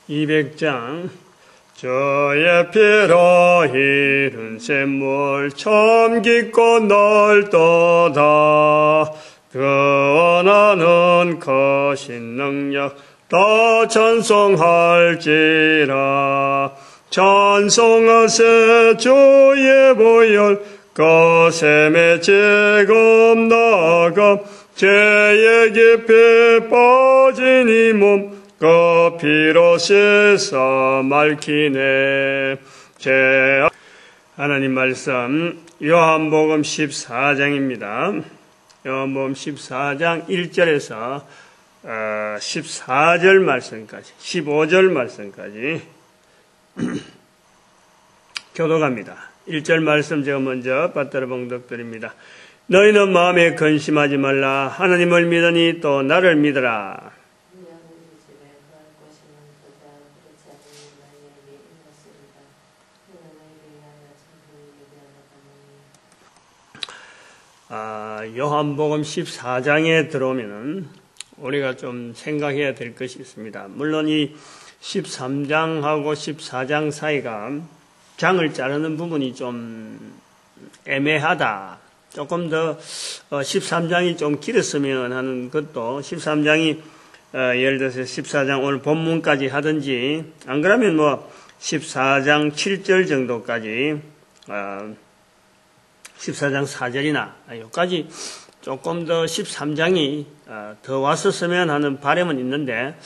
200장 저의 피로 이룬 샘물 참 깊고 넓도다. 그 원하는 거신 능력 다 찬송할지라. 찬송하세 주의 보혈 거셈의 제금 나가 죄의 깊이 빠진 이 몸 그 피로 씻어 맑히네. 하나님 말씀 요한복음 14장입니다. 요한복음 14장 1절에서 14절 말씀까지 15절 말씀까지 교독합니다. 1절 말씀 제가 먼저 받들어 봉독드립니다. 너희는 마음에 근심하지 말라. 하나님을 믿으니 또 나를 믿으라. 요한복음 14장에 들어오면은 우리가 좀 생각해야 될 것이 있습니다. 물론 이 13장하고 14장 사이가 장을 자르는 부분이 좀 애매하다. 조금 더 13장이 좀 길었으면 하는 것도 13장이 예를 들어서 14장 오늘 본문까지 하든지 안 그러면 뭐 14장 7절 정도까지 14장 4절이나 여기까지 조금 더 13장이 더 왔었으면 하는 바람은 있는데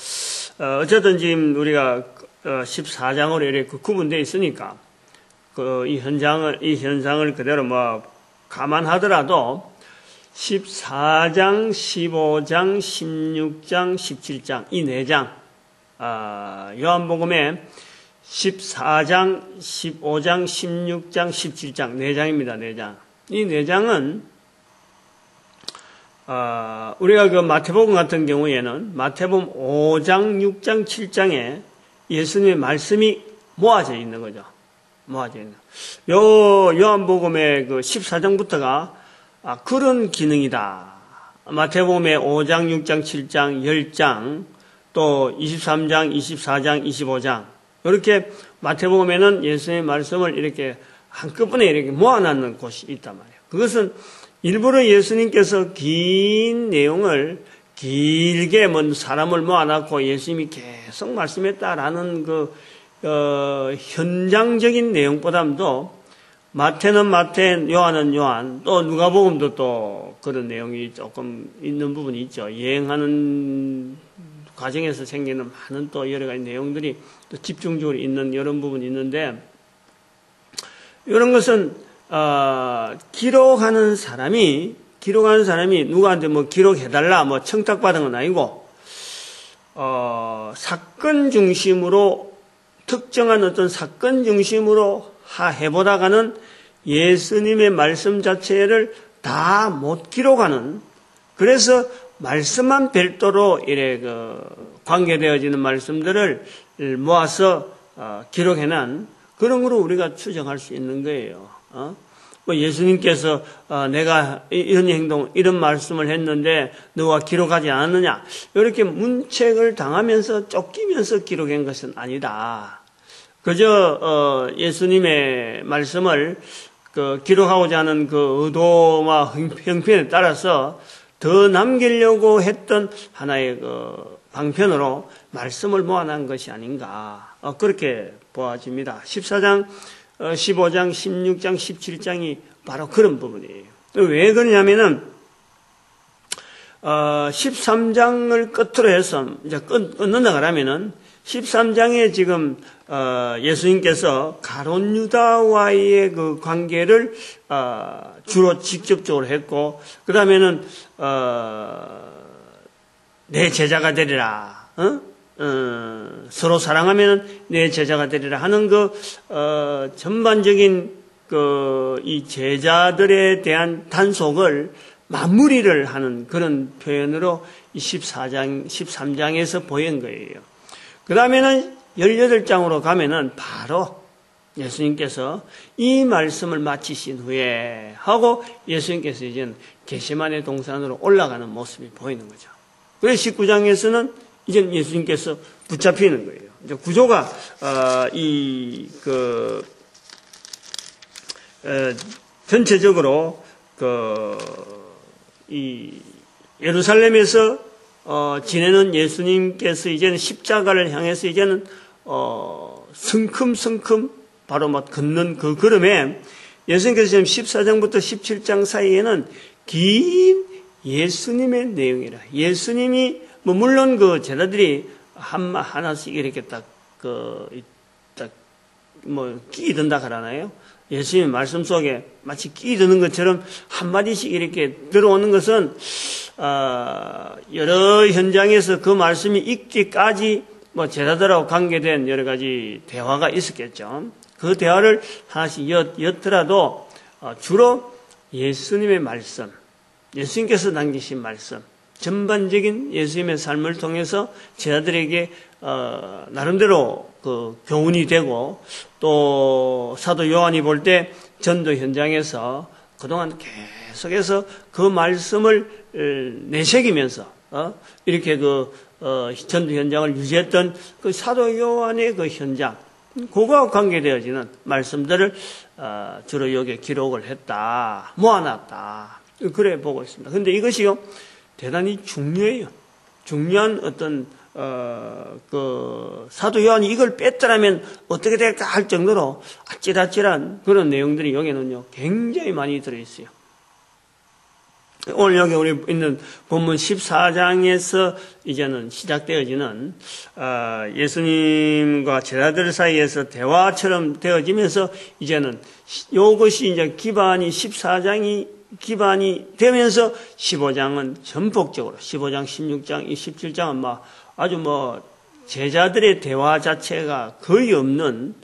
어쨌든 지금 우리가 14장으로 이렇게 구분되어 있으니까 이 현상을 그대로 뭐 감안하더라도 14장, 15장, 16장, 17장 이 4장 요한복음에 14장, 15장, 16장, 17장 4장입니다. 4장. 이 4장은 우리가 그 마태복음 같은 경우에는 마태복음 5장, 6장, 7장에 예수님의 말씀이 모아져 있는 거죠. 모아져 있는. 요한복음의 그 14장부터가 그런 기능이다. 마태복음의 5장, 6장, 7장, 10장, 또 23장, 24장, 25장. 이렇게 마태복음에는 예수님의 말씀을 이렇게 한꺼번에 이렇게 모아놨는 곳이 있단 말이에요. 그것은 일부러 예수님께서 긴 내용을 길게 사람을 모아놨고 예수님이 계속 말씀했다라는 현장적인 내용보다도 마태는 마태, 요한은 요한, 또 누가복음도 또 그런 내용이 조금 있는 부분이 있죠. 여행하는 과정에서 생기는 많은 또 여러 가지 내용들이 또 집중적으로 있는 이런 부분이 있는데 이런 것은 기록하는 사람이 누구한테 뭐 기록해달라 뭐 청탁받은 건 아니고 사건 중심으로 특정한 어떤 사건 중심으로 해보다가는 예수님의 말씀 자체를 다 못 기록하는 그래서 말씀만 별도로 이래 관계되어지는 말씀들을 모아서 기록해낸 그런 거로 우리가 추정할 수 있는 거예요. 뭐 예수님께서 내가 이런 행동, 이런 말씀을 했는데 너가 기록하지 않았느냐? 이렇게 문책을 당하면서 쫓기면서 기록한 것은 아니다. 그저 예수님의 말씀을 기록하고자 하는 그 의도와 형편에 따라서 더 남기려고 했던 하나의 방편으로 말씀을 모아놓은 것이 아닌가 그렇게 보아집니다. 14장, 15장, 16장, 17장이 바로 그런 부분이에요. 왜 그러냐면은 13장을 끝으로 해서 이제 끊는다 그러면은 13장에 지금 예수님께서 가룟 유다와의 그 관계를 주로 직접적으로 했고 그 다음에는 내 제자가 되리라. 서로 사랑하면 내 제자가 되리라 하는 전반적인 이 제자들에 대한 단속을 마무리를 하는 그런 표현으로 13장에서 보인 거예요. 그 다음에는 18장으로 가면은 바로 예수님께서 이 말씀을 마치신 후에 하고 예수님께서 이제 겟세마네 동산으로 올라가는 모습이 보이는 거죠. 그래서 19장에서는 이제 예수님께서 붙잡히는 거예요. 이제 구조가 전체적으로 이 예루살렘에서 지내는 예수님께서 이제는 십자가를 향해서 이제는 성큼성큼 바로 막 걷는 그 걸음에 예수님께서 지금 14장부터 17장 사이에는 긴 예수님의 내용이라. 예수님이 물론 그 제자들이 하나씩 이렇게 끼든다 그러나요? 예수님의 말씀 속에 마치 끼드는 것처럼 한마디씩 이렇게 들어오는 것은, 여러 현장에서 그 말씀이 있기까지 제자들하고 관계된 여러 가지 대화가 있었겠죠. 그 대화를 하나씩 엿더라도, 주로 예수님의 말씀, 예수님께서 남기신 말씀, 전반적인 예수님의 삶을 통해서 제자들에게 나름대로 그 교훈이 되고, 또 사도 요한이 볼 때 전도 현장에서 그동안 계속해서 그 말씀을 내새기면서 이렇게 전도 현장을 유지했던 그 사도 요한의 그 현장, 그거와 관계되어지는 말씀들을 주로 여기에 기록을 했다, 모아놨다, 그래 보고 있습니다. 그런데 이것이요 대단히 중요해요. 중요한 어떤 사도 요한이 이걸 뺐더라면 어떻게 될까 할 정도로 아찔아찔한 그런 내용들이 여기는요 굉장히 많이 들어있어요. 오늘 여기 우리 있는 본문 14장에서 이제는 시작되어지는 예수님과 제자들 사이에서 대화처럼 되어지면서 이제는 이것이 이제 기반이 14장이 기반이 되면서 15장은 전폭적으로 15장, 16장, 17장은 아주 제자들의 대화 자체가 거의 없는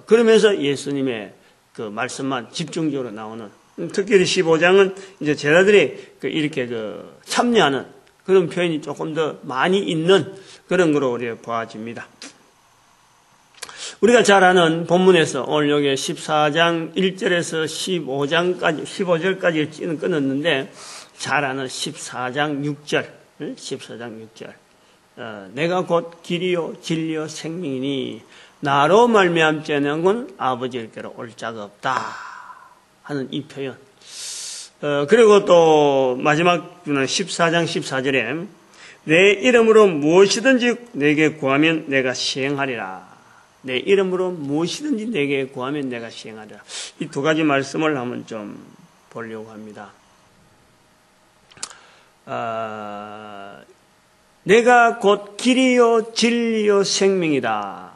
그러면서 예수님의 그 말씀만 집중적으로 나오는, 특별히 15장은 이제 제자들이 이렇게 참여하는 그런 표현이 조금 더 많이 있는 그런 거로 우리가 보아집니다. 우리가 잘 아는 본문에서 오늘 여기 14장 1절에서 15절까지 끊었는데, 잘 아는 14장 6절, 14장 6절. 내가 곧 길이요 진리요 생명이니 나로 말미암지 않는 건 아버지께로 올 자가 없다 하는 이 표현. 그리고 또 마지막 14장 14절에 내 이름으로 무엇이든지 내게 구하면 내가 시행하리라. 내 이름으로 무엇이든지 내게 구하면 내가 시행하리라. 이 두 가지 말씀을 한번 좀 보려고 합니다. 내가 곧 길이요 진리요 생명이다.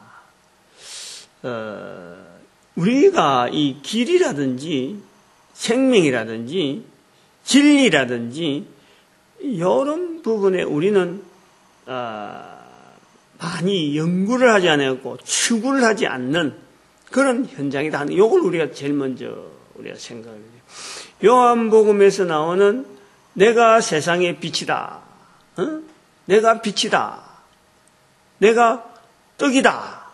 우리가 이 길이라든지 생명이라든지 진리라든지 이런 부분에 우리는 많이 연구를 하지 않았고 추구를 하지 않는 그런 현장이다. 이걸 우리가 제일 먼저 우리가 생각을 해요. 요한복음에서 나오는 내가 세상의 빛이다. 내가 빛이다. 내가 떡이다.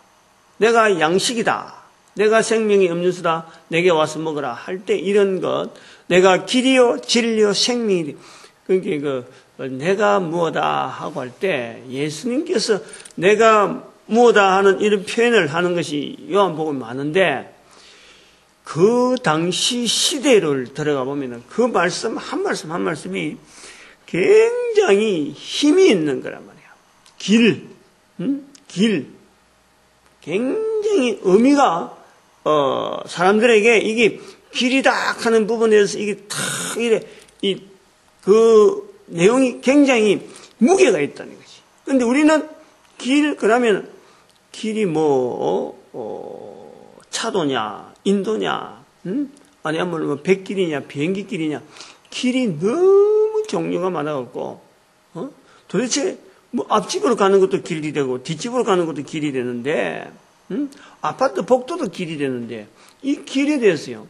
내가 양식이다. 내가 생명의 음료수다. 내게 와서 먹으라 할 때 이런 것, 내가 길이요 진리요 생명이다. 그러니까 내가 무엇다 하고 할 때 예수님께서 내가 무엇다 하는 이런 표현을 하는 것이 요한복음에 많은데, 그 당시 시대를 들어가 보면 그 말씀 한 말씀 한 말씀이 굉장히 힘이 있는 거란 말이야. 길. 굉장히 의미가 사람들에게 이게 길이다 하는 부분에서 이게 탁 이래 그 내용이 굉장히 무게가 있다는 거지. 그런데 우리는 그러면 길이 차도냐, 인도냐, 아니면 백길이냐, 비행기길이냐, 길이 너무 종류가 많아갖고, 도대체 앞집으로 가는 것도 길이 되고, 뒷집으로 가는 것도 길이 되는데, 아파트 복도도 길이 되는데, 이 길에 대해서요,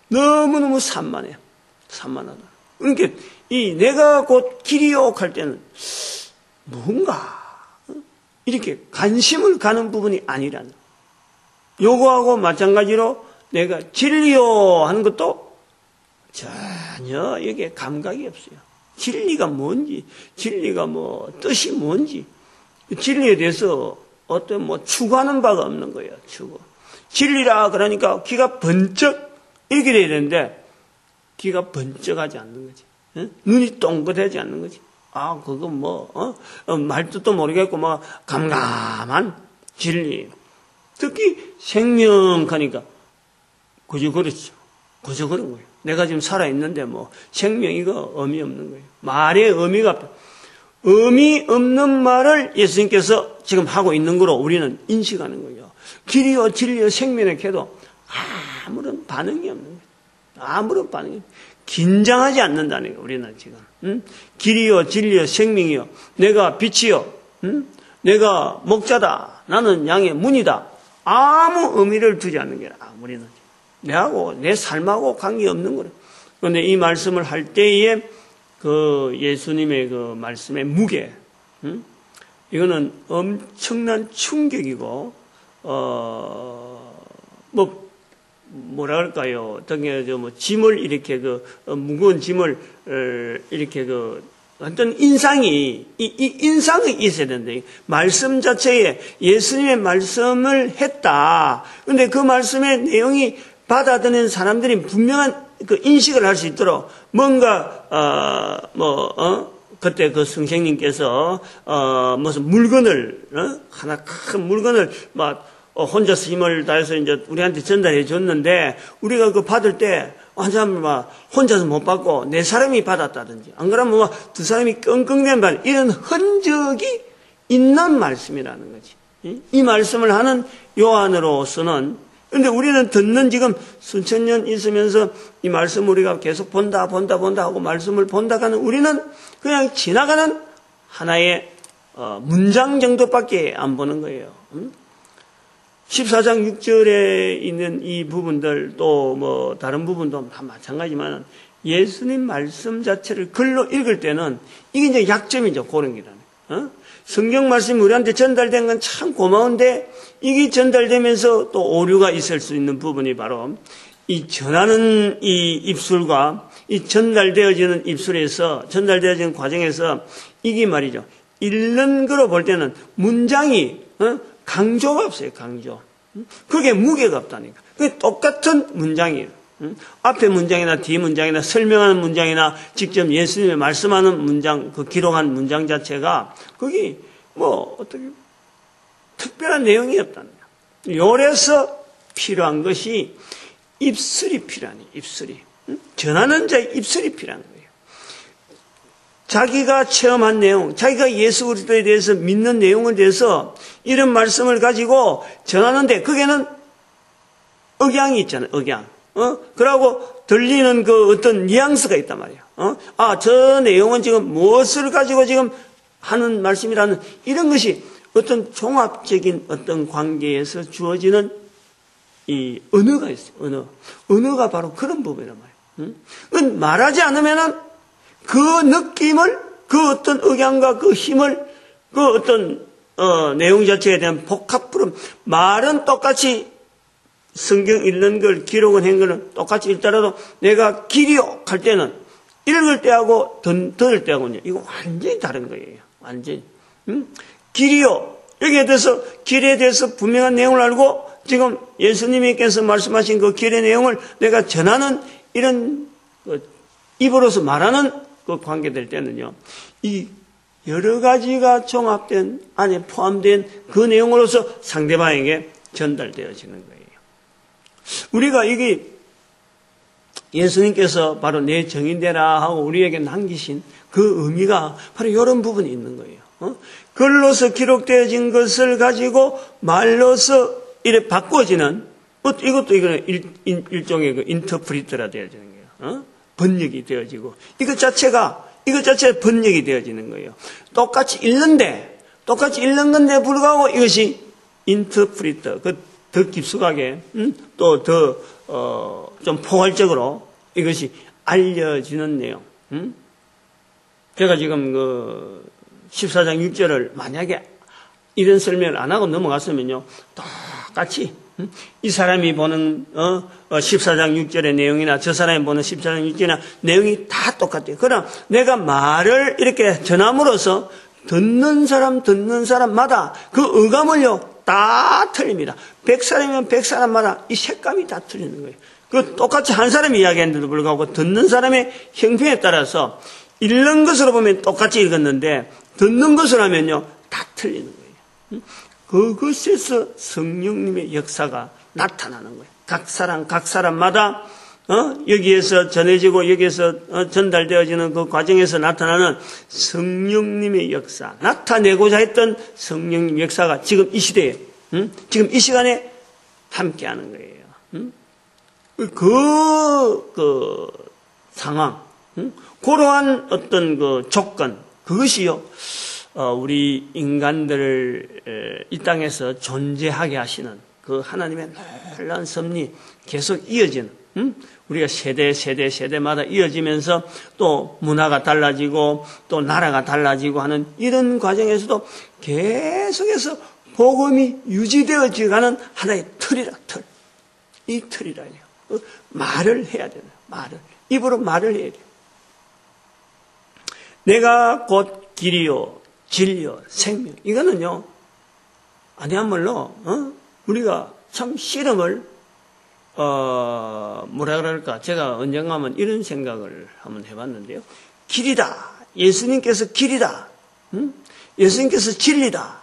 너무너무 산만해요. 산만하다. 그러니까, 내가 곧 길이요 할 때는, 뭔가, 이렇게 관심을 가는 부분이 아니라는. 요거하고 마찬가지로 내가 진리요 하는 것도 전혀 여기에 감각이 없어요. 진리가 뭔지, 진리가 뜻이 뭔지, 진리에 대해서 어떤 추구하는 바가 없는 거예요. 추구. 진리라 그러니까 귀가 번쩍 이렇게 돼야 되는데 귀가 번쩍하지 않는 거지. 눈이 동그랗지 않는 거지. 아, 그거 말뜻도 모르겠고 감감한 진리. 특히 생명하니까 그저 그렇죠. 그저 그런 거예요. 내가 지금 살아있는데 생명이가 의미 없는 거예요. 말에 의미가 없다. 의미 없는 말을 예수님께서 지금 하고 있는 거로 우리는 인식하는 거예요. 길이요 진리요 생명에 해도 아무런 반응이 없는 거예요. 아무런 반응이 없어요. 긴장하지 않는다는 거예요. 우리는 지금. 길이요 진리요 생명이요. 내가 빛이요. 내가 목자다. 나는 양의 문이다. 아무 의미를 두지 않는 게 우리는. 내하고 내 삶하고 관계없는 거예요. 그런데 이 말씀을 할 때에 그 예수님의 그 말씀의 무게, 이거는 엄청난 충격이고, 뭐라 할까요? 등에 짐을 이렇게 무거운 짐을 이렇게 어떤 인상이, 이 인상이 있어야 된다. 말씀 자체에 예수님의 말씀을 했다. 근데 그 말씀의 내용이 받아들이는 사람들이 분명한 그 인식을 할 수 있도록 뭔가 그때 그 선생님께서 무슨 물건을 하나 큰 물건을 혼자서 힘을 다해서 이제 우리한테 전달해 줬는데 우리가 그 받을 때 한참 혼자서 못 받고 네 사람이 받았다든지 안 그러면 두 사람이 끙끙대는 말 이런 흔적이 있는 말씀이라는 거지. 이 말씀을 하는 요한으로서는 근데 우리는 듣는 지금 수천 년 있으면서 이 말씀 우리가 계속 본다 하고 말씀을 본다 하는 우리는 그냥 지나가는 하나의 문장 정도밖에 안 보는 거예요. 14장 6절에 있는 이 부분들 또 다른 부분도 다 마찬가지지만 예수님 말씀 자체를 글로 읽을 때는 이게 이제 약점이죠. 그런 게라는. 성경 말씀이 우리한테 전달된 건 참 고마운데 이게 전달되면서 또 오류가 있을 수 있는 부분이 바로 이 전하는 이 입술과 이 전달되어지는 입술에서 전달되어지는 과정에서 이게 말이죠. 읽는 거로 볼 때는 문장이 강조가 없어요. 강조. 그게 무게가 없다니까. 그게 똑같은 문장이에요. 앞에 문장이나 뒤 문장이나 설명하는 문장이나 직접 예수님의 말씀하는 문장, 그 기록한 문장 자체가 거기 어떻게 특별한 내용이 없다는 거예요. 요래서 필요한 것이 입술이 필요하니 입술이. 전하는 자의 입술이 필요한 거예요. 자기가 체험한 내용, 자기가 예수 그리스도에 대해서 믿는 내용에 대해서 이런 말씀을 가지고 전하는데 거기에는 억양이 있잖아요. 억양. 그러고 들리는 그 어떤 뉘앙스가 있단 말이에요. 저 내용은 지금 무엇을 가지고 지금 하는 말씀이라는 이런 것이 어떤 종합적인 어떤 관계에서 주어지는 이 언어가 있어요. 언어가 바로 그런 부분이란 말이에요. 말하지 않으면은 그 느낌을, 그 어떤 억양과 그 힘을, 그 어떤 내용 자체에 대한 복합부름, 말은 똑같이 성경 읽는 걸 기록을 한 거는 똑같이 읽더라도 내가 기리옥 할 때는 읽을 때하고 들을 때하고는 이거 완전히 다른 거예요. 완전히. 기리옥. 여기에 대해서 길에 대해서 분명한 내용을 알고 지금 예수님께서 말씀하신 그 길의 내용을 내가 전하는 이런 입으로서 말하는 그 관계될 때는요. 이 여러 가지가 종합된 안에 포함된 그 내용으로서 상대방에게 전달되어지는 거예요. 우리가 이게 예수님께서 바로 내 정인되라 하고 우리에게 남기신 그 의미가 바로 이런 부분이 있는 거예요. 글로서 기록되어진 것을 가지고 말로서 이래 바꿔지는 이것도 일종의 그 인터프리터라 되어지는 거예요. 번역이 되어지고 이것 자체가 번역이 되어지는 거예요. 똑같이 읽는 건데 불구하고 이것이 인터프리터 더 깊숙하게 또 더 좀 포괄적으로 이것이 알려지는 내용. 제가 지금 그 14장 6절을 만약에 이런 설명을 안 하고 넘어갔으면요 똑같이 이 사람이 보는 14장 6절의 내용이나 저 사람이 보는 14장 6절이나 내용이 다 똑같아요. 그럼 내가 말을 이렇게 전함으로써 듣는 사람마다 그 어감을요, 다 틀립니다. 100사람이면 100사람마다 이 색감이 다 틀리는 거예요. 그 똑같이 한 사람이 이야기하는데도 불구하고 듣는 사람의 형편에 따라서 읽는 것으로 보면 똑같이 읽었는데 듣는 것으로 하면요, 다 틀리는 거예요. 그것에서 성령님의 역사가 나타나는 거예요. 각 사람마다 여기에서 전해지고 여기에서 전달되어지는 그 과정에서 나타나는 성령님의 역사, 나타내고자 했던 성령님 역사가 지금 이 시대에, 지금 이 시간에 함께하는 거예요. 그 상황, 그러한 어떤 그 조건, 그것이요, 우리 인간들을 이 땅에서 존재하게 하시는 그 하나님의 놀라운 섭리 계속 이어지는, 우리가 세대마다 이어지면서 또 문화가 달라지고 또 나라가 달라지고 하는 이런 과정에서도 계속해서 복음이 유지되어져 가는 하나의 틀이라, 틀. 이 틀이라요. 말을 해야 되나, 말을. 입으로 말을 해야 돼요. 내가 곧 길이요, 진리요, 생명. 이거는요, 아니야말로, 우리가 참 씨름을, 뭐라 그럴까. 제가 언젠가 한번 이런 생각을 한번 해봤는데요. 길이다. 예수님께서 길이다. 예수님께서 진리다.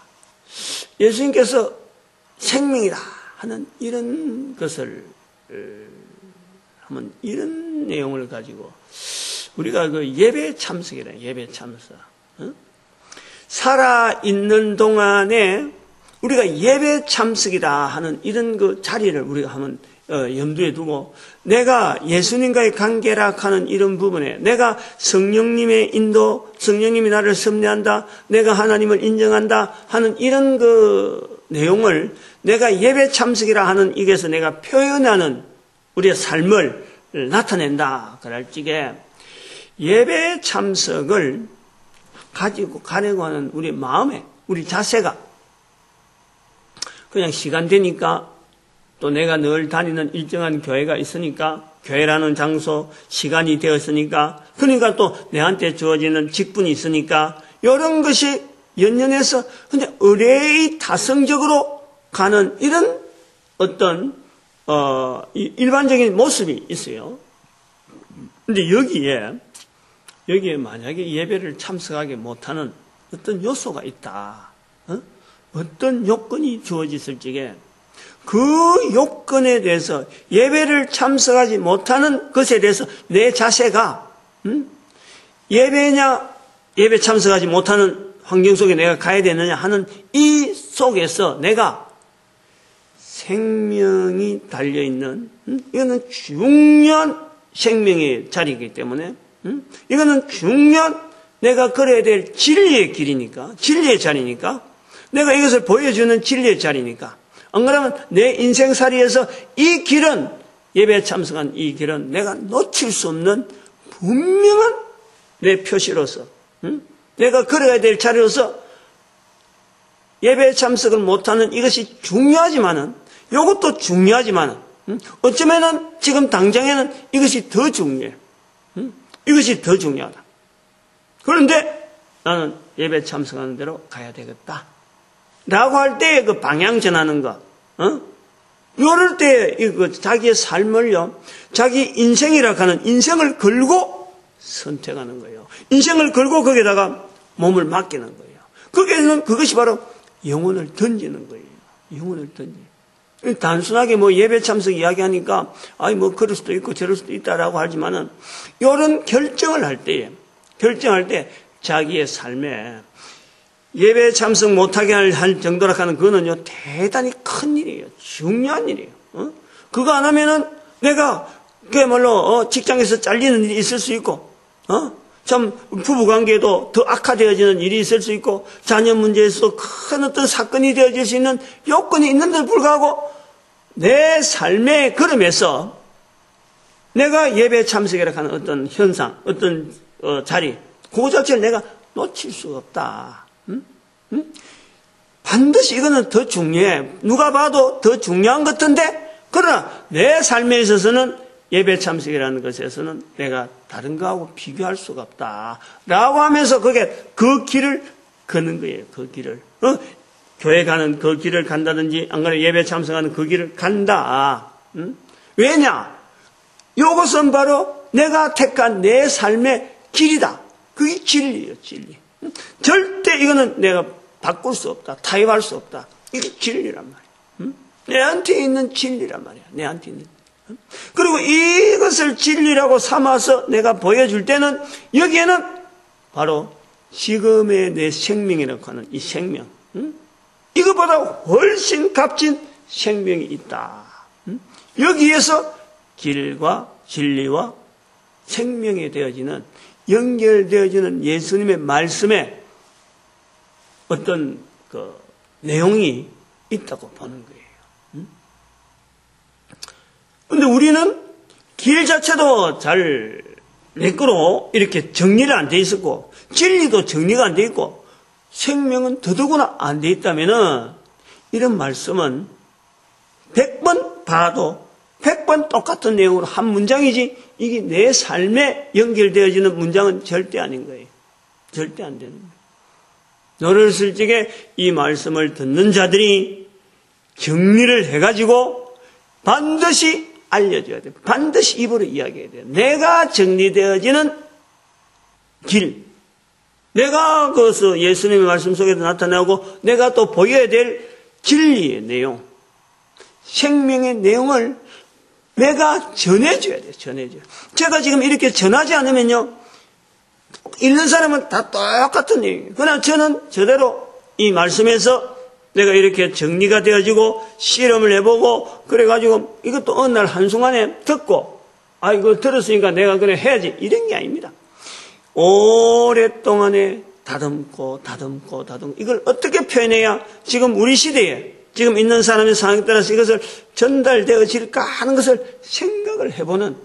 예수님께서 생명이다. 하는 이런 것을, 한번 이런 내용을 가지고 우리가 그 예배 참석이라, 예배 참석. 살아있는 동안에 우리가 예배 참석이다 하는 이런 그 자리를 우리가 한번 염두에 두고, 내가 예수님과의 관계라 하는 이런 부분에 내가 성령님의 인도, 성령님이 나를 섭리한다, 내가 하나님을 인정한다 하는 이런 그 내용을 내가 예배 참석이라 하는 이게서 내가 표현하는 우리의 삶을 나타낸다 그럴 적에, 예배 참석을 가지고 가려고 하는 우리 마음에, 우리 자세가 그냥 시간 되니까, 또 내가 늘 다니는 일정한 교회가 있으니까, 교회라는 장소, 시간이 되었으니까, 그러니까 또 내한테 주어지는 직분이 있으니까, 이런 것이 연연해서 근데 의뢰의 타성적으로 가는 이런 어떤 일반적인 모습이 있어요. 근데 여기에 만약에 예배를 참석하지 못하는 어떤 요소가 있다. 어떤 요건이 주어졌을 적에 그 요건에 대해서 예배를 참석하지 못하는 것에 대해서 내 자세가 예배냐, 예배 참석하지 못하는 환경 속에 내가 가야 되느냐 하는 이 속에서 내가 생명이 달려있는, 이거는 중요한 생명의 자리이기 때문에, 이거는 중요한 내가 걸어야 될 진리의 길이니까, 진리의 자리니까, 내가 이것을 보여주는 진리의 자리니까, 안 그러면 내 인생살이에서 이 길은, 예배에 참석한 이 길은 내가 놓칠 수 없는 분명한 내 표시로서, 내가 걸어야 될 자리로서 예배에 참석을 못하는 이것이 중요하지만은, 이것도 중요하지만은, 어쩌면은 지금 당장에는 이것이 더 중요해요. 이것이 더 중요하다. 그런데 나는 예배 참석하는 대로 가야 되겠다. 라고 할 때 그 방향 전하는 거, 이럴 때 자기의 삶을요, 자기 인생이라 하는 인생을 걸고 선택하는 거예요. 인생을 걸고 거기에다가 몸을 맡기는 거예요. 거기에는 그것이 바로 영혼을 던지는 거예요. 영혼을 던지는. 단순하게 뭐 예배 참석 이야기하니까, 뭐 그럴 수도 있고 저럴 수도 있다라고 하지만은, 이런 결정을 할 때 자기의 삶에 예배 참석 못하게 할 정도라 하는 그거는요, 대단히 큰 일이에요. 중요한 일이에요. 그거 안 하면은 내가 그야말로 직장에서 잘리는 일이 있을 수 있고, 참 부부관계도 더 악화되어지는 일이 있을 수 있고, 자녀 문제에서도 큰 어떤 사건이 되어질 수 있는 요건이 있는데도 불구하고 내 삶의 걸음에서 내가 예배 참석이라 하는 어떤 현상, 어떤 자리, 그 자체를 내가 놓칠 수가 없다. 반드시 이거는 더 중요해. 누가 봐도 더 중요한 것 같은데, 그러나 내 삶에 있어서는 예배 참석이라는 것에서는 내가 다른 거하고 비교할 수가 없다. 라고 하면서 그 길을 걷는 거예요. 그 길을. 교회 가는 그 길을 간다든지 안 그래 예배 참석하는 그 길을 간다. 왜냐? 이것은 바로 내가 택한 내 삶의 길이다. 그게 진리예요. 진리. 절대 이거는 내가 바꿀 수 없다. 타협할 수 없다. 이게 진리란 말이야. 내한테 있는 진리란 말이야. 내한테 있는. 그리고 이것을 진리라고 삼아서 내가 보여줄 때는 여기에는 바로 지금의 내 생명이라고 하는 이 생명. 이것보다 훨씬 값진 생명이 있다. 여기에서 길과 진리와 생명이 되어지는 연결되어지는 예수님의 말씀에 어떤 그 내용이 있다고 보는 거예요. 그런데 우리는 길 자체도 잘 매끄러워 이렇게 정리를 안 돼 있었고 진리도 정리가 안 돼 있고 생명은 더더구나 안 돼 있다면은 이런 말씀은 100번 봐도 100번 똑같은 내용으로 한 문장이지 이게 내 삶에 연결되어지는 문장은 절대 아닌 거예요. 절대 안 되는 거예요. 너를 솔직히 이 말씀을 듣는 자들이 정리를 해가지고 반드시 알려줘야 돼요. 반드시 입으로 이야기해야 돼요. 내가 정리되어지는 길. 내가 그것을 예수님의 말씀 속에서 나타나고 내가 또 보여야 될 진리의 내용. 생명의 내용을 내가 전해줘야 돼요. 전해줘야. 제가 지금 이렇게 전하지 않으면요. 읽는 사람은 다 똑같은 내용이에요. 그러나 저는 저대로 이 말씀에서 내가 이렇게 정리가 되어지고 실험을 해보고 그래가지고 이것도 어느 날 한순간에 듣고 이거 들었으니까 내가 그래 해야지 이런 게 아닙니다. 오랫동안에 다듬고 이걸 어떻게 표현해야 지금 우리 시대에 지금 있는 사람의 상황에 따라서 이것을 전달되어질까 하는 것을 생각을 해보는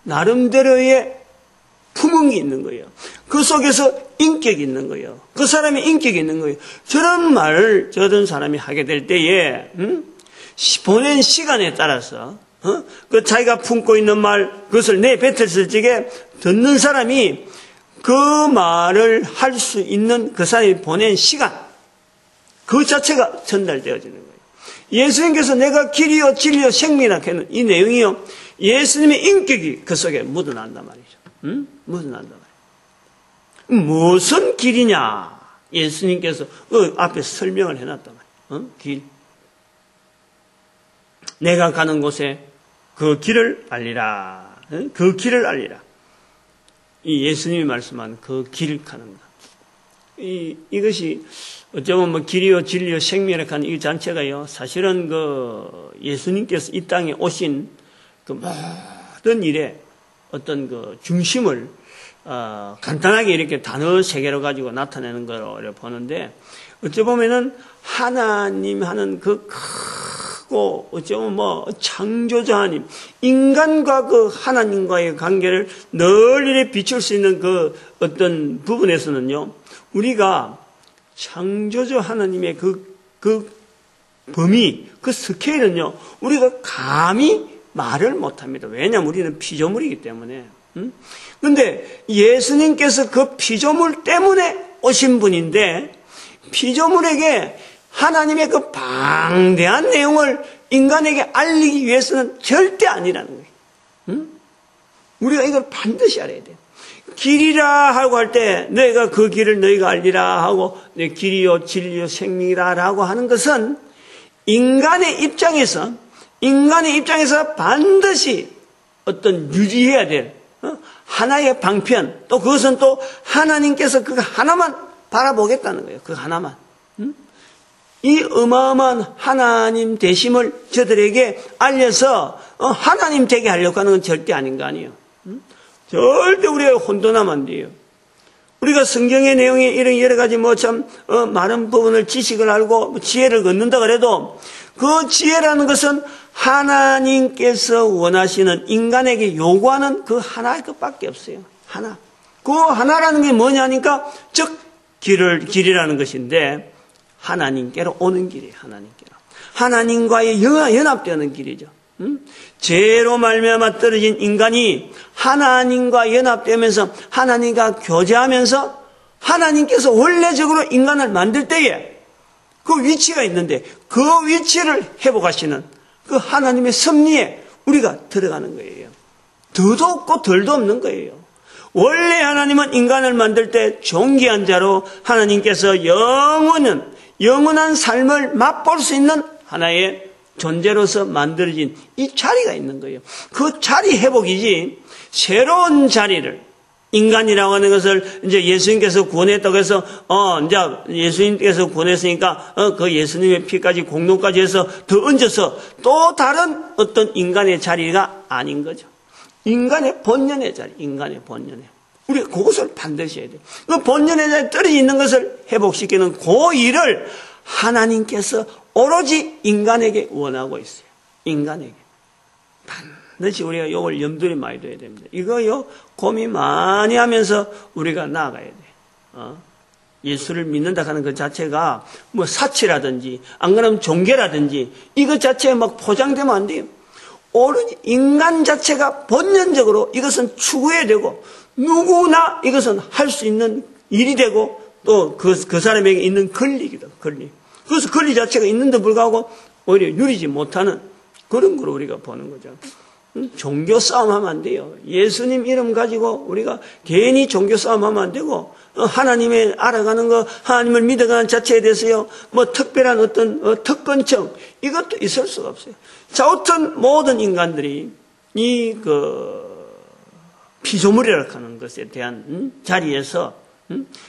나름대로의 품흥이 있는 거예요. 그 속에서 인격이 있는 거예요. 그 사람의 인격이 있는 거예요. 저런 말을 저런 사람이 하게 될 때에 보낸 시간에 따라서 그 자기가 품고 있는 말 그것을 내뱉었을 적에 듣는 사람이 그 말을 할 수 있는 그 사람이 보낸 시간 그 자체가 전달되어지는 거예요. 예수님께서 내가 길이요 진리요 생명이라 하는 이 내용이요 예수님의 인격이 그 속에 묻어난단 말이죠. 묻어난단 말이에요. 무슨 길이냐? 예수님께서 그 앞에 설명을 해놨단 말이에요. 길. 내가 가는 곳에 그 길을 알리라. 그 길을 알리라. 이 예수님이 말씀한 그 길을 가는 것. 이것이 어쩌면 뭐 길이요 진리요 생명이라 하는 이 자체가요 사실은 그 예수님께서 이 땅에 오신 그 모든 일에 어떤 그 중심을 간단하게 이렇게 단어 세 개로 가지고 나타내는 거로 보는데 어찌 보면은 하나님 하는 그 크고 어쩌면 뭐 창조자 하나님 인간과 그 하나님과의 관계를 널리 비출 수 있는 그 어떤 부분에서는요 우리가 창조주 하나님의 그 범위, 그 스케일은요, 우리가 감히 말을 못합니다. 왜냐하면 우리는 피조물이기 때문에. 그런데 예수님께서 그 피조물 때문에 오신 분인데, 피조물에게 하나님의 그 방대한 내용을 인간에게 알리기 위해서는 절대 아니라는 거예요. 우리가 이걸 반드시 알아야 돼요. 길이라 하고 할 때 내가 그 길을 너희가 알리라 하고 내 길이요 진리요 생명이라고 하는 것은 인간의 입장에서 반드시 어떤 유지해야 될 하나의 방편 또 그것은 또 하나님께서 그 하나만 바라보겠다는 거예요. 그 하나만. 이 어마어마한 하나님 되심을 저들에게 알려서 하나님 되게 하려고 하는 건 절대 아닌 거 아니에요. 절대 우리가 혼돈하면 안 돼요. 우리가 성경의 내용이 이런 여러 가지 많은 부분을 지식을 알고 지혜를 얻는다 그래도 그 지혜라는 것은 하나님께서 원하시는 인간에게 요구하는 그 하나의 것밖에 없어요. 하나. 그 하나라는 게 뭐냐니까 즉 길이라는 것인데 하나님께로 오는 길이에요. 하나님과의 연합되는 길이죠. 죄로 말미암아 떨어진 인간이 하나님과 연합되면서 하나님과 교제하면서 하나님께서 원래적으로 인간을 만들 때에 그 위치가 있는데 그 위치를 회복하시는 그 하나님의 섭리에 우리가 들어가는 거예요. 더도 없고 덜도 없는 거예요. 원래 하나님은 인간을 만들 때 존귀한 자로 하나님께서 영원한 삶을 맛볼 수 있는 하나의 존재로서 만들어진 이 자리가 있는 거예요. 그 자리 회복이지 새로운 자리를 인간이라고 하는 것을 이제 예수님께서 구원했다고 해서 이제 예수님께서 구원했으니까 그 예수님의 피까지 공로까지 해서 더 얹어서 또 다른 어떤 인간의 자리가 아닌 거죠. 인간의 본연의 자리, 인간의 본연의. 우리가 그것을 반드시 해야 돼요. 그 본연의 자리에 떨어져 있는 것을 회복시키는 그 일을 하나님께서 오로지 인간에게 원하고 있어요. 인간에게. 반드시 우리가 이걸 염두에 많이 둬야 됩니다. 이거요, 고민 많이 하면서 우리가 나아가야 돼요. 예수를 믿는다 하는 것 자체가 뭐 사치라든지, 안 그러면 종교라든지, 이것 자체에 막 포장되면 안 돼요. 오로지 인간 자체가 본연적으로 이것은 추구해야 되고, 누구나 이것은 할 수 있는 일이 되고, 또 그 사람에게 있는 권리이기도, 권리. 그래서 권리 자체가 있는데 불구하고 오히려 누리지 못하는 그런 걸 우리가 보는 거죠. 종교 싸움하면 안 돼요. 예수님 이름 가지고 우리가 괜히 종교 싸움하면 안 되고, 하나님의 알아가는 거, 하나님을 믿어가는 자체에 대해서요, 뭐 특별한 어떤 특권청, 이것도 있을 수가 없어요. 자, 어떤 모든 인간들이 이 피조물이라고 하는 것에 대한 자리에서,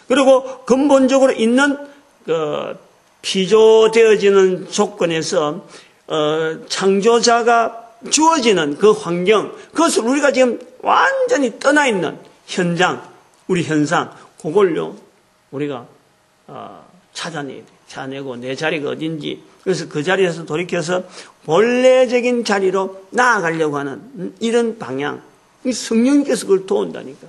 그리고 근본적으로 있는 피조되어지는 조건에서 창조자가 주어지는 그 환경, 그것을 우리가 지금 완전히 떠나 있는 현장, 우리 현상, 그걸요 우리가 찾아내야 돼. 찾아내고 내 자리가 어딘지, 그래서 그 자리에서 돌이켜서 본래적인 자리로 나아가려고 하는 이런 방향, 성령님께서 그걸 도운다니까.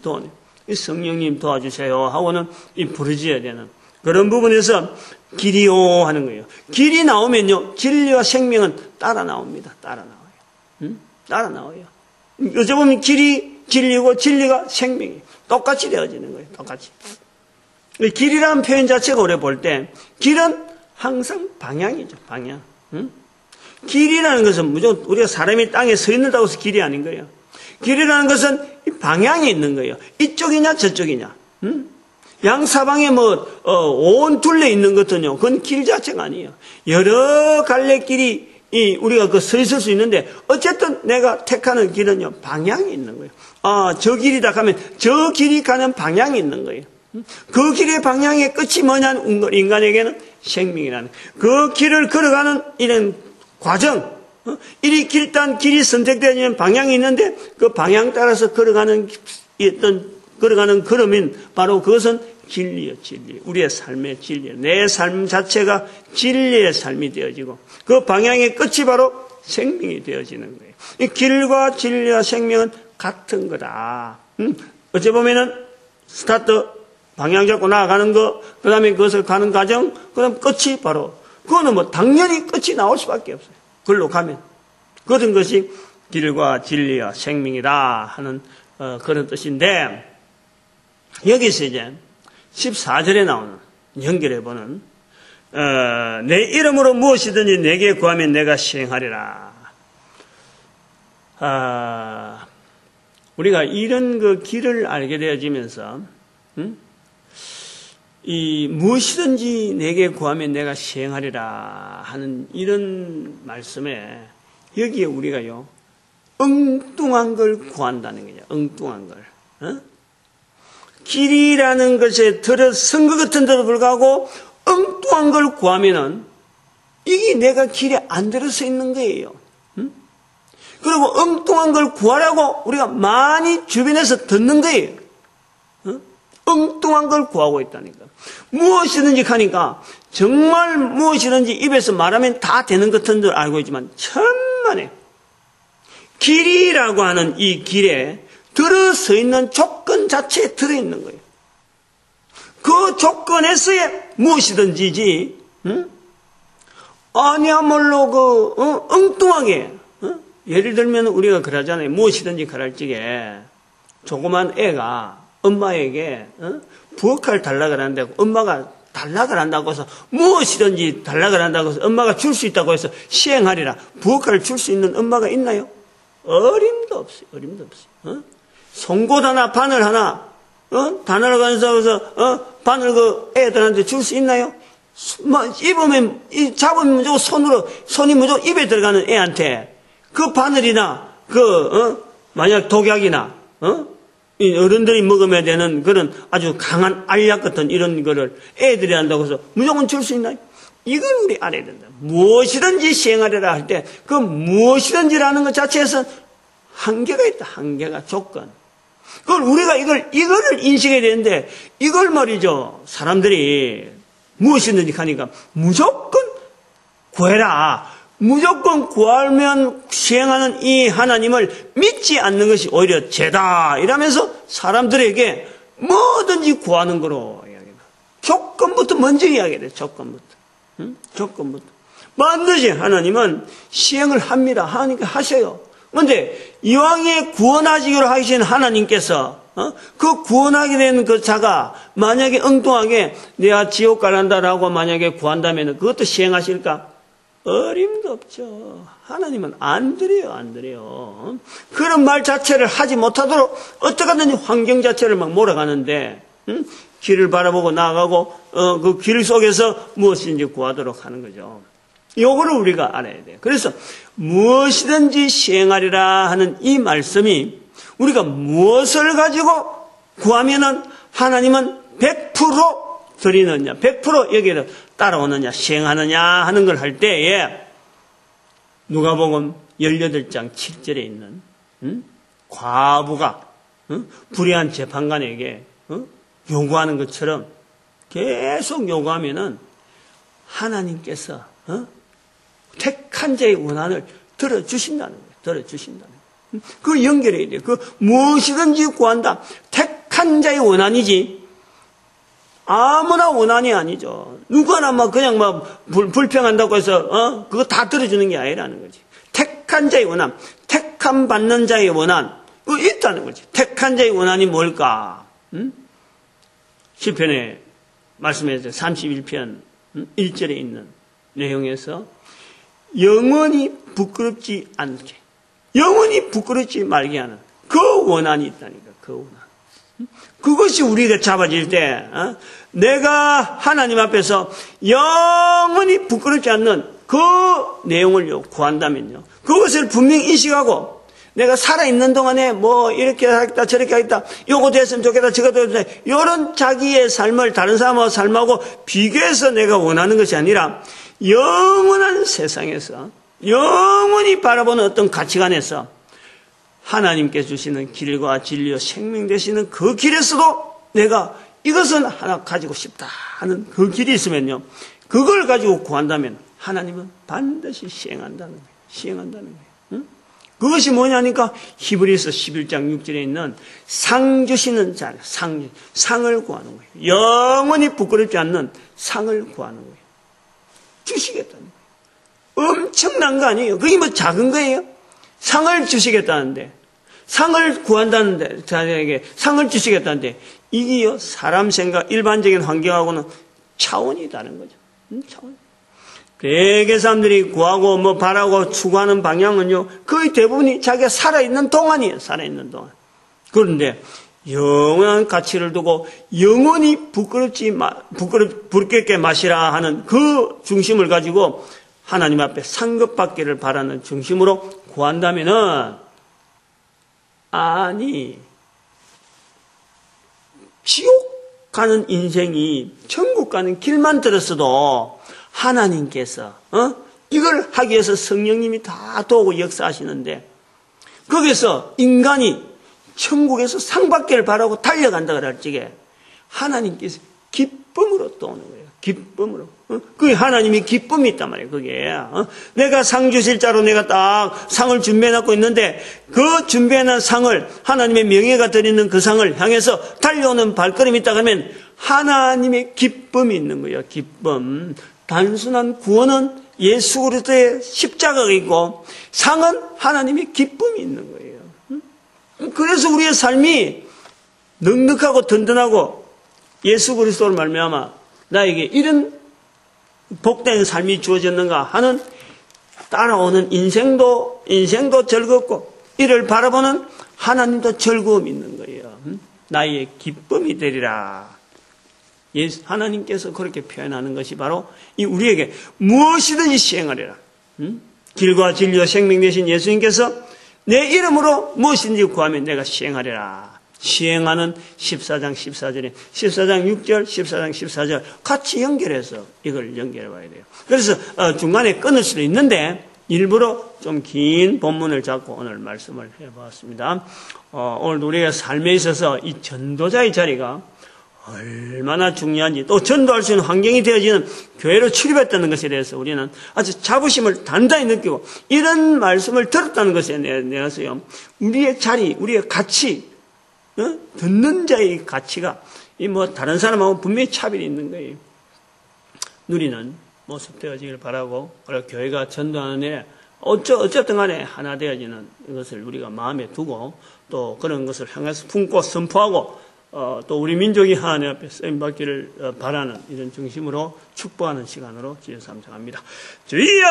도와내. 성령님 도와주세요 하고는 부르짖어야 되는 그런 부분에서 길이요 하는 거예요. 길이 나오면요, 진리와 생명은 따라 나옵니다. 따라 나와요. 따라 나와요. 어쩌면 길이 진리고 진리가 생명이에요. 똑같이 되어지는 거예요. 똑같이. 길이라는 표현 자체가 우리가 볼 때, 길은 항상 방향이죠. 방향. 길이라는 것은 무조건 우리가 사람이 땅에 서 있는다고 해서 길이 아닌 거예요. 길이라는 것은 방향이 있는 거예요. 이쪽이냐 저쪽이냐. 양사방에 온 둘레 있는 것은요, 그건 길 자체가 아니에요. 여러 갈래 길이 우리가 서 있을 수 있는데, 어쨌든 내가 택하는 길은요, 방향이 있는 거예요. 저 길이다 하면 저 길이 가는 방향이 있는 거예요. 그 길의 방향의 끝이 뭐냐는 인간에게는 생명이라는, 그 길을 걸어가는 이런 과정, 이리 길단 길이 선택되어지는 방향이 있는데, 그 방향 따라서 걸어가는 걸음인 바로 그것은 진리요, 진리. 우리의 삶의 진리. 내 삶 자체가 진리의 삶이 되어지고, 그 방향의 끝이 바로 생명이 되어지는 거예요. 이 길과 진리와 생명은 같은 거다. 어찌 보면은 스타트, 방향 잡고 나아가는 거, 그 다음에 그것을 가는 과정, 그 다음 끝이 바로, 그거는 뭐 당연히 끝이 나올 수밖에 없어요. 그걸로 가면. 그런 것이 길과 진리와 생명이다 하는 그런 뜻인데, 여기서 이제 14절에 나오는, 연결해보는, 내 이름으로 무엇이든지 내게 구하면 내가 시행하리라. 우리가 이런 그 길을 알게 되어지면서, 이 무엇이든지 내게 구하면 내가 시행하리라 하는 이런 말씀에, 여기에 우리가요, 엉뚱한 걸 구한다는 거죠. 엉뚱한 걸. 길이라는 것에 들어선 것 같은데도 불구하고 엉뚱한 걸 구하면은 이게 내가 길에 안 들어서 있는 거예요. 그리고 엉뚱한 걸 구하라고 우리가 많이 주변에서 듣는 거예요. 엉뚱한 걸 구하고 있다니까. 무엇이든지 하니까 정말 무엇이든지 입에서 말하면 다 되는 것 같은 줄 알고 있지만 천만에 길이라고 하는 이 길에 들어서 있는 조건 자체에 들어있는 거예요. 그 조건에서의 무엇이든지지, 아니야말로 엉뚱하게, 예를 들면 우리가 그러잖아요. 무엇이든지 그럴지게 조그만 애가 엄마에게 부엌을 달라고 한다고 엄마가 달라고 한다고 해서 무엇이든지 달라고 한다고 해서 엄마가 줄 수 있다고 해서 시행하리라. 부엌을 줄 수 있는 엄마가 있나요? 어림도 없어요. 어림도 없어요. 송곳 하나, 바늘 하나, 바늘 가서 바늘 그 애들한테 줄 수 있나요? 입으면, 잡으면 무조건 손이 무조건 입에 들어가는 애한테 그 바늘이나 만약 독약이나, 이 어른들이 먹으면 되는 그런 아주 강한 알약 같은 이런 거를 애들이 한다고 해서 무조건 줄 수 있나요? 이걸 우리 알아야 된다. 무엇이든지 시행하려라 할 때 그 무엇이든지라는 것 자체에서 한계가 있다. 한계가 조건. 그걸 우리가 이거를 인식해야 되는데 이걸 말이죠. 사람들이 무엇이든지 하니까 무조건 구해라. 무조건 구하면 시행하는 이 하나님을 믿지 않는 것이 오히려 죄다. 이러면서 사람들에게 뭐든지 구하는 거로 이야기합니다. 조건부터 먼저 이야기해야 돼요. 조건부터. 조건부터. 반드시 하나님은 시행을 합니다. 하나님께 하셔요. 그런데 이왕에 구원하시기로 하신 하나님께서 그 구원하게 된 그 자가 만약에 엉뚱하게 내가 지옥 가란다라고 만약에 구한다면 그것도 시행하실까? 어림도 없죠. 하나님은 안 드려요, 안 드려요. 그런 말 자체를 하지 못하도록 어떻게든지 환경 자체를 막 몰아가는데, 길을 바라보고 나아가고, 그 길 속에서 무엇인지 구하도록 하는 거죠. 요거를 우리가 알아야 돼요. 그래서 무엇이든지 시행하리라 하는 이 말씀이 우리가 무엇을 가지고 구하면은 하나님은 100% 드리느냐, 100% 여기를 따라오느냐, 시행하느냐 하는 걸 할 때에 누가복음 18장 7절에 있는 과부가 불의한 재판관에게 요구하는 것처럼 계속 요구하면은 하나님께서 택한 자의 원한을 들어주신다는 거예요. 들어주신다는 거예요. 그 연결해야 돼요. 그 무엇이든지 구한다. 택한 자의 원한이지 아무나 원한이 아니죠. 누구나 그냥 불평한다고 해서 그거 다 들어주는 게 아니라는 거지. 택한 자의 원한, 택함 받는 자의 원한, 그거 있다는 거지. 택한 자의 원한이 뭘까? 시편에 말씀해서 31편 1절에 있는 내용에서 영원히 부끄럽지 않게, 영원히 부끄럽지 말게 하는 그 원한이 있다니까. 그 원한. 그것이 우리가 잡아질 때 내가 하나님 앞에서 영원히 부끄럽지 않는 그 내용을 구한다면요. 그것을 분명히 인식하고 내가 살아있는 동안에 이렇게 하겠다 저렇게 하겠다 요거 됐으면 좋겠다 저거 됐으면 좋겠다 이런 자기의 삶을 다른 사람하고 삶하고 비교해서 내가 원하는 것이 아니라 영원한 세상에서 영원히 바라보는 어떤 가치관에서 하나님께 주시는 길과 진리와 생명 되시는 그 길에서도 내가 이것은 하나 가지고 싶다 하는 그 길이 있으면요. 그걸 가지고 구한다면 하나님은 반드시 시행한다는 거예요. 시행한다는 거예요. 그것이 뭐냐니까 히브리서 11장 6절에 있는 상 주시는 자, 상을 구하는 거예요. 영원히 부끄럽지 않는 상을 구하는 거예요. 주시겠다는 거예요. 엄청난 거 아니에요. 그게 작은 거예요. 상을 주시겠다는데, 상을 구한다는데, 자에게 상을 주시겠다는데, 이게요, 사람 생각, 일반적인 환경하고는 차원이 다른 거죠. 차원. 대개 사람들이 구하고 바라고 추구하는 방향은요, 거의 대부분이 자기가 살아있는 동안이에요. 살아있는 동안. 그런데, 영원한 가치를 두고 영원히 부끄럽게 마시라 하는 그 중심을 가지고 하나님 앞에 상급받기를 바라는 중심으로 구한다면은, 아니, 지옥 가는 인생이 천국 가는 길만 들었어도 하나님께서, 이걸 하기 위해서 성령님이 다 도우고 역사하시는데, 거기서 인간이 천국에서 상 받기를 바라고 달려간다 그럴 적에 하나님께서 기쁨으로 또 오는 거예요. 기쁨으로. 그게 하나님이 기쁨이 있단 말이에요. 그게. 내가 상 주실 자로 내가 딱 상을 준비해놓고 있는데 그 준비해놓은 상을 하나님의 명예가 들어있는 그 상을 향해서 달려오는 발걸음이 있다 그러면 하나님의 기쁨이 있는 거예요. 기쁨. 단순한 구원은 예수 그리스도의 십자가가 있고 상은 하나님의 기쁨이 있는 거예요. 그래서 우리의 삶이 넉넉하고 든든하고 예수 그리스도로 말미암아 나에게 이런 복된 삶이 주어졌는가 하는 따라오는 인생도 즐겁고 이를 바라보는 하나님도 즐거움이 있는 거예요. 나의 기쁨이 되리라. 하나님께서 그렇게 표현하는 것이 바로 이 우리에게 무엇이든지 시행하리라. 길과 진리와 생명 되신 예수님께서 내 이름으로 무엇이든지 구하면 내가 시행하리라. 시행하는 14장 14절에 14장 6절, 14장 14절 같이 연결해서 이걸 연결해 봐야 돼요. 그래서 중간에 끊을 수도 있는데 일부러 좀 긴 본문을 잡고 오늘 말씀을 해보았습니다. 오늘 우리가 삶에 있어서 이 전도자의 자리가 얼마나 중요한지 또 전도할 수 있는 환경이 되어지는 교회로 출입했다는 것에 대해서 우리는 아주 자부심을 단단히 느끼고 이런 말씀을 들었다는 것에 대해서요. 우리의 자리, 우리의 가치, 듣는 자의 가치가 다른 사람하고 분명히 차별이 있는 거예요. 누리는 모습 되어지길 바라고 그리고 교회가 전도하는 일에 어쨌든 간에 하나 되어지는 것을 우리가 마음에 두고 또 그런 것을 향해서 품고 선포하고 또 우리 민족이 하나님 앞에 쓰임받기를 바라는 이런 중심으로 축복하는 시간으로 지어 삼정합니다. 주여!